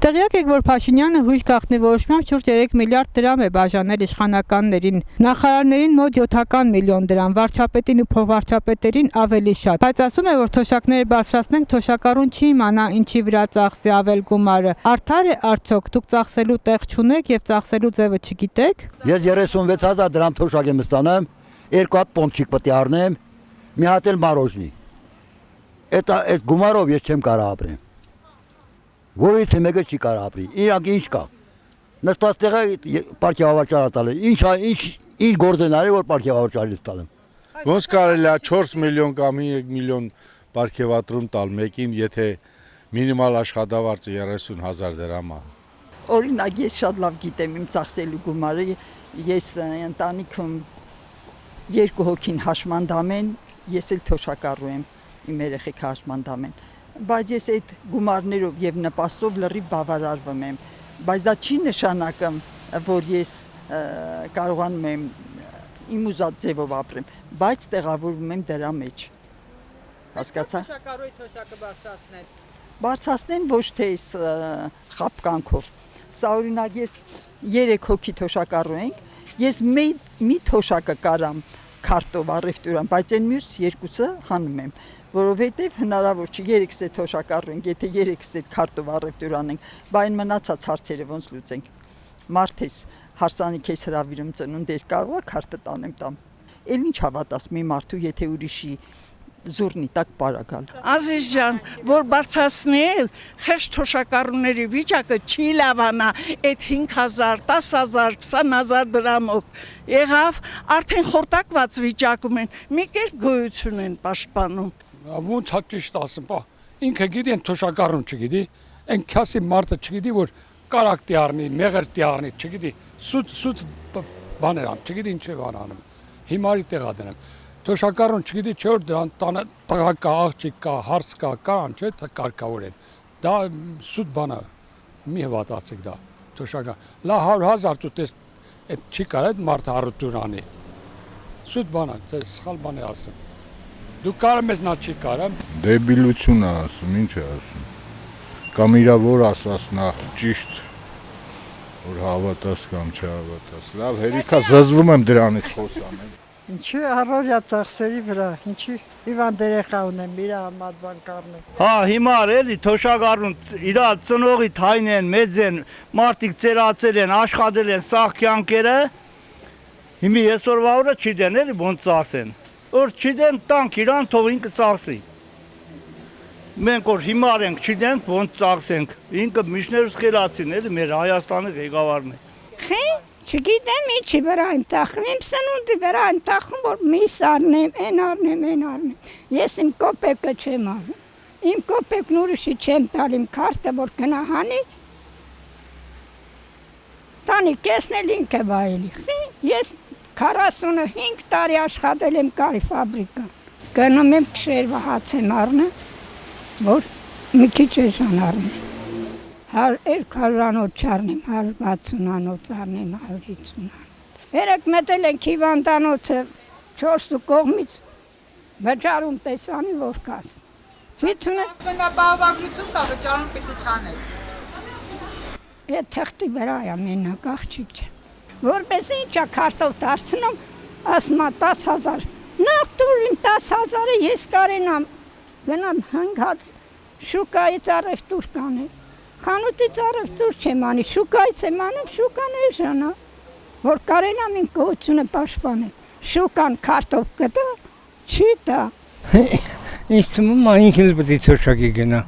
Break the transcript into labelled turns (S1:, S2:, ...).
S1: Տեղյակ եք, որ Փաշինյանը հույս գաղտնի որոշմամբ շուրջ 3 միլիարդ դրամ է բաժանել իշխանականներին, նախարարներին մոտ 7 միլիոն դրամ, վարչապետին ու փոխվարչապետերին ավելի շատ, բայց ասում է, որ թոշակները բարձրացնենք, թոշակառուն չի իմանա ինչի վրա ծախսի ավել գումարը, արդար է արդյոք, դուք ծախսելու տեղ չունեք եւ ծախսելու ձևը չգիտեք։
S2: Ես 36,000 դրամ թոշակ եմ ստանամ, 2 հատ պոնչիկ պետք է առնեմ, մի հատ էլ մարոժնի։ Այդ գումարով ես չեմ կարող ապրեմ։ Որից մեկը չի կարող ապրի։ Իրանք ինչ կա։ Նստած տեղը պարգևավաճառ տալը։ Ինչ գործենալի որ պարգևավաճառի տալեմ։
S3: Ոնց կարելի է 4 միլիոն կամ 3 միլիոն պարգևատրում տալ մեկին, եթե մինիմալ աշխատավարձը 30,000 դրամ է։
S4: Օրինակ ես շատ լավ գիտեմ իմ ծախսելու գումարը, ես ընտանիքում 2 հոգին հաշմանդամ են, ես էլ թոշակառու եմ, իմ երեխեք հաշմանդամ են։ Բայց ես այդ գումարներով եւ նպաստով լրիվ բավարարվում եմ, բայց դա չի նշանակում, որ ես կարողանում եմ իմ ուզած ձևով ապրեմ, բայց տեղավորվում եմ դրա մեջ։ Հասկացա՞։
S1: Թոշակառուի թոշակը բարձրացնել։
S4: Բարձրացնեն ոչ թե խապկանքով։ Սա օրինակ 3 հոգի թոշակառու ենք, ես մի թոշակը կարամ քարտով առևտուրան, բայց այն մյուս 2-ը հանում եմ, որովհետև հնարավոր չի 3-ս է թոշակառու ենք, եթե 3-ս է քարտով առևտուր անենք, բայց մնացած հարցերը ոնց լուծենք։ Մարդ ես հարսանիք ես հրավիրում ծնունդ ես կարող է քարտը տանեմ տամ։ Էլ ինչ հավատաս մի մարդու, եթե ուրիշի զուրնի տակ պարագալ։
S5: Ազիզ ջան, որ բարձրացնել խեղճ թոշակառուների վիճակը չի լավանա, այդ 5,000, 10,000, 20,000 դրամով եղավ, արդեն խորտակված վիճակում են, մի կերպ գոյություն են պաշտպանում։
S6: Ոնց է ճիշտ ասեմ, բա ինքը գիտի են թոշակառուն չգիտի, այն քասի մարդը չգիտի, որ կարակտի առնի, մեղրտի առնի, չգիտի, սուտ բաներ ան, չգիտի ինչ է բան անում, հիմարի տեղա դնեմ։ Թոշակառուն չգիտի չէ որ դրան տանը տղա կա, աղջիկ կա, հարց կա, չէ, կարգավոր են։ Դա սուտ բան է, մի հվատացեք դա, թոշակառուն։ Լա 100,000 դու տես, այդ չի կարող այդ մարդը առուտուր անի։ Սուտ բան է, սխալ բան է ասում։ Դու կարում ես նա չի կարամ։
S3: Դեբիլություն է ասում, ինչ է ասում։ Կամ իրա որ ասաս նա ճիշտ, որ հավատաս կամ չհավատաս։ Լավ, հերիքա զզվում եմ դրանից խոսամ։
S4: Ինչի առօրյա ծախսերի վրա, ինչի հիվանդ երեխա ունեմ, իր համար բան կառնեմ։
S7: Հա, հիմար էլի թոշակառուն իր ծնողի թայն են, մեծ են, մարդիկ ծերացել են, աշխատել են սաղ կյանքերը։ Հիմի այսօրվա օրը չգիտեն էլի ոնց ծախսեն։ Որ չգիտեն տանք իրան թող ինքը ծախսի։ Մենք որ հիմար ենք, չգիտենք ոնց ծախսենք։ Ինքը միշներս խելացին էլի մեր Հայաստանի ղեկավարն է։
S5: Խի չգիտեմ ինչի վրա եմ տախում, իմ սնունդի վրա եմ տախում, որ միս առնեմ, այն առնեմ։ Ես իմ կոպեկը չեմ առնում, իմ կոպեկն ուրիշի չեմ տալ իմ քարտը, որ գնա հանի, տանի կեսն էլ ինքը բայելի, ես 45 տարի աշխատել եմ կարի ֆաբրիկան, գնում եմ քշերվա հաց եմ առնում, որ մի քիչ էժան առնում։ 200-անոց չառնեմ, 160-անոց առնեմ, 150-անոց։ Երեք մտել ենք հիվանդանոցը 4 կողմից վճարում տեսանի, որ կաս։
S1: Բնաբավարություն կա, վճարում պիտի չանես։
S5: Այդ թղթի վրա է մենակ աղջիկ չէ։ Որպես ինչա քարտով դարձնում, ասում 10,000։ Նախ դուր իմ 10,000-ը ես կարենամ գնամ 5 հատ շուկայից առևտուր կանել։ Խանութից առևտուր չեմ անի, շուկայից եմ անում, շուկան էժանա, որ կարենամ իմ գոհությունը պաշտպանել։ Շուկան քարտով կտա, չի տա։
S8: Ինձ թվում է ինքն էլ պետք է թոշակի գնա։